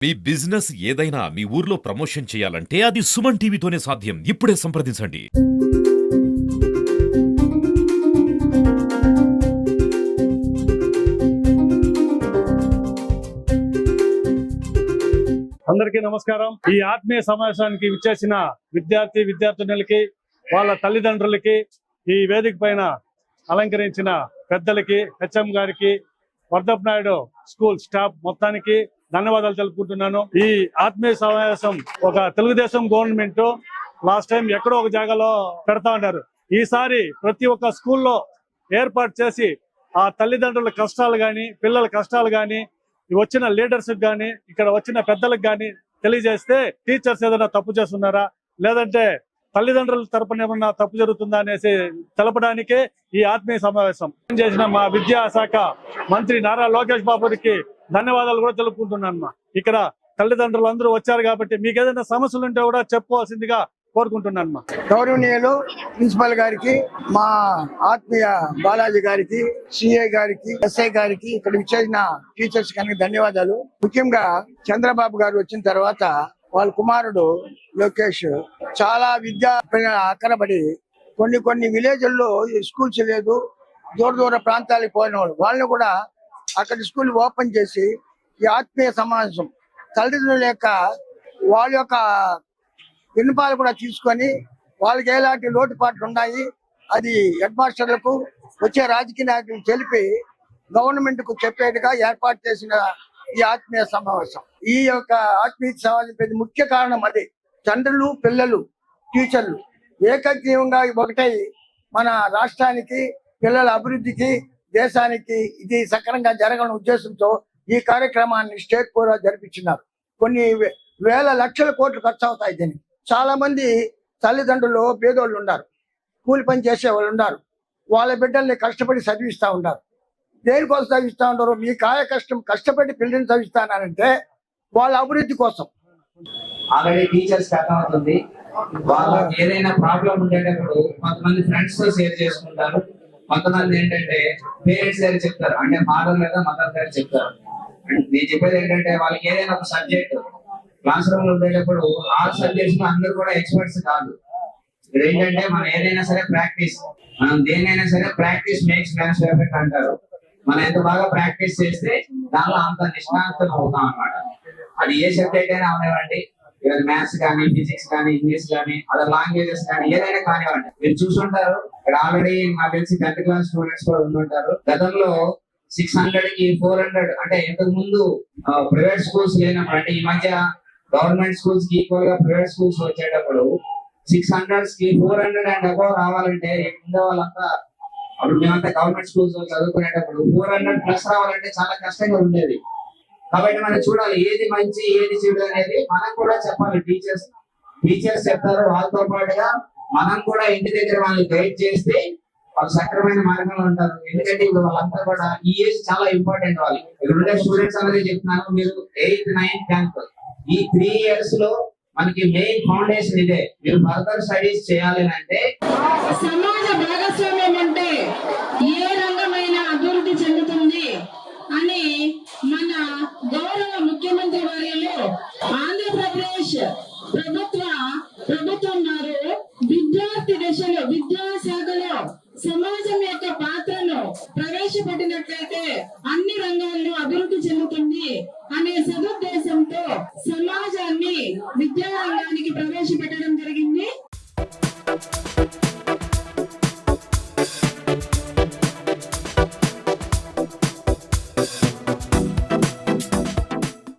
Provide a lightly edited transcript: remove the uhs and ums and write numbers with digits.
మీ business ఏదైనా మీ ఊర్లో promotion చేయాలంటే అది సుమన్ టీవీతోనే సాధ్యం. ఇప్పుడే సంప్రదించండి. అందరికీ నమస్కారం. ఈ ఆత్మీయ సమావేశానికి విచ్చేసిన విద్యార్థినులకి వాళ్ళ తల్లిదండ్రులకి ఈ వేదిక పైన అలంకరించిన పెద్దలకి, హెచ్ఎం గారికి, వర్ధప్ నాయుడు స్కూల్ స్టాఫ్ మొత్తానికి ధన్యవాదాలు తెలుపుకుంటున్నాను. ఈ ఆత్మీయ సమావేశం ఒక తెలుగుదేశం గవర్నమెంట్ లాస్ట్ టైం ఎక్కడో ఒక జాగాలో పెడతా ఉన్నారు. ఈసారి ప్రతి ఒక్క స్కూల్లో ఏర్పాటు చేసి ఆ తల్లిదండ్రుల కష్టాలు గాని, పిల్లల కష్టాలు గాని, వచ్చిన లీడర్స్ గాని, ఇక్కడ వచ్చిన పెద్దలకు గాని తెలియజేస్తే టీచర్స్ ఏదైనా తప్పు చేస్తున్నారా, లేదంటే తల్లిదండ్రుల తరపున ఏమన్నా తప్పు జరుగుతుందా అనేసి తెలపడానికే ఈ ఆత్మీయ సమావేశం చేసిన మా విద్యాశాఖ మంత్రి నారా లోకేష్ బాబుకి ధన్యవాదాలు కూడా తెలుపుకుంటున్నాను. ఇక్కడ తల్లిదండ్రులు అందరూ వచ్చారు కాబట్టి మీకు ఏదైనా సమస్యలు ఉంటే కూడా చెప్పుకోవాల్సిందిగా కోరుకుంటున్నాను. గౌరవనీయులు ప్రిన్సిపల్ గారికి, మా ఆత్మీయ బాలాజీ గారికి, సిఐ గారికి, ఎస్ఐ గారికి, ఇక్కడ విచ్చేసిన టీచర్స్ కనుక ధన్యవాదాలు. ముఖ్యంగా చంద్రబాబు గారు వచ్చిన తర్వాత వాళ్ళ కుమారుడు లోకేష్ చాలా విద్యా అక్కరబడి కొన్ని విలేజ్ల్లో స్కూల్స్ లేదు, దూర ప్రాంతాలకు పోయిన వాళ్ళని కూడా అక్కడ స్కూల్ ఓపెన్ చేసి ఈ ఆత్మీయ సమావేశం తల్లిదండ్రుల యొక్క వాళ్ళ యొక్క విన్నపాలు కూడా తీసుకొని వాళ్ళకి ఎలాంటి లోటుపాట్లు ఉన్నాయి అది హెడ్ మాస్టర్లకు, వచ్చే రాజకీయ నాయకులకు తెలిపి గవర్నమెంట్ కు చెప్పేట్టుగా ఏర్పాటు చేసిన ఈ ఆత్మీయ సమావేశం. ఈ యొక్క ఆత్మీయ సమావేశం ముఖ్య కారణం అదే. తండ్రులు, పిల్లలు, టీచర్లు ఏకగ్రీవంగా ఒకటై మన రాష్ట్రానికి, పిల్లల అభివృద్ధికి, దేశానికి ఇది సక్రమంగా జరగని ఉద్దేశంతో ఈ కార్యక్రమాన్ని స్టేట్ కూడా జరిపించినారు. కొన్ని వేల లక్షల కోట్లు ఖర్చు అవుతాయి దీనికి. చాలా మంది తల్లిదండ్రులు పేదోళ్ళు ఉన్నారు, కూలి పని చేసే వాళ్ళు ఉన్నారు, వాళ్ళ బిడ్డల్ని కష్టపడి చదివిస్తూ ఉంటారు. దేనికోసం చదివిస్తూ ఉంటారు? మీ కష్టపడి పిల్లల్ని చదివిస్తానంటే వాళ్ళ అభివృద్ధి కోసం. ఆల్రెడీ టీచర్స్ అర్థమవుతుంది. వాళ్ళకి ఏదైనా ప్రాబ్లం ఉండేటప్పుడు కొంతమంది ఫ్రెండ్స్ తో షేర్ చేసుకుంటారు, కొంతమంది ఏంటంటే పేరెంట్స్ దగ్గర చెప్తారు, అంటే ఫాదర్ లేదా మదర్ దగ్గర చెప్తారు. నేను చెప్పేది ఏంటంటే వాళ్ళకి ఏదైనా ఒక సబ్జెక్ట్ క్లాస్ రూమ్ లో ఉండేటప్పుడు ఆ సబ్జెక్ట్స్ లో అందరూ కూడా ఎక్స్పర్ట్స్ కాదు. ఏంటంటే మనం ఏదైనా సరే ప్రాక్టీస్, మనం దేనైనా సరే ప్రాక్టీస్ మేక్స్ మ్యాన్ పర్ఫెక్ట్ అంటారు. మనం ఎంత బాగా ప్రాక్టీస్ చేస్తే దానిలో అంత నిష్ణాంతం అవుతాం అన్నమాట. అది ఏ సబ్జెక్ట్ అయినా అవనివ్వండి, ఇవాళ మ్యాథ్స్ కానీ, ఫిజిక్స్ కానీ, ఇంగ్లీష్ కానీ, అదర్ లాంగ్వేజెస్ కానీ, ఏదైనా కానివ్వండి. మీరు చూసుంటారు ఇక్కడ ఆల్రెడీ నాకు తెలిసి 10th క్లాస్ స్టూడెంట్స్ కూడా ఉండుంటారు. గతంలో 600 కి 400, అంటే ఇంతకు ముందు ప్రైవేట్ స్కూల్స్ లేనప్పుడు, అంటే ఈ మధ్య గవర్నమెంట్ స్కూల్స్ కి ఈక్వల్ గా ప్రైవేట్ స్కూల్స్ వచ్చేటప్పుడు 600 కి 400 అండ్ అబౌవ్ రావాలంటే ఉండే వాళ్ళంతా, అప్పుడు మేమంతా గవర్నమెంట్ స్కూల్స్ చదువుకునేటప్పుడు 400 ప్లస్ రావాలంటే చాలా కష్టంగా ఉండేది. కాబట్టి మనం చూడాలి ఏది మంచి ఏది చెడు అనేది మనం కూడా చెప్పాలి. టీచర్స్ చెప్తారు, వాళ్ళతో పాటుగా మనం కూడా ఇంటి దగ్గర వాళ్ళని గైడ్ చేస్తే వాళ్ళు సక్రమైన మార్గంలో ఉంటారు. ఎందుకంటే ఇప్పుడు వాళ్ళంతా కూడా ఈ ఏజ్ చాలా ఇంపార్టెంట్. వాళ్ళు ఇక్కడ ఉండే స్టూడెంట్స్ అనేది చెప్తున్నాను, మీరు 8th, 9th, 10th ఈ 3 years లో మనకి మెయిన్ ఫౌండేషన్ ఇదే. మీరు ఫర్దర్ స్టడీస్ చేయాలి అంటే సమాజ భాగస్వామ్యం అంటే ఏ రంగమైన అభివృద్ధి చెందుతుంది అని మన గౌరవ ముఖ్యమంత్రి వర్యులు ఆంధ్రప్రదేశ్ ప్రభుత్వం వారు విద్యార్థి దశలో, విద్యాశాఖలో సమాజం యొక్క పాత్రను ప్రవేశపెట్టినట్లయితే అన్ని రంగాల్లో అభివృద్ధి చెందుతుంది అనే సదుద్దేశంతో సమాజాన్ని విద్యారంగాన్ని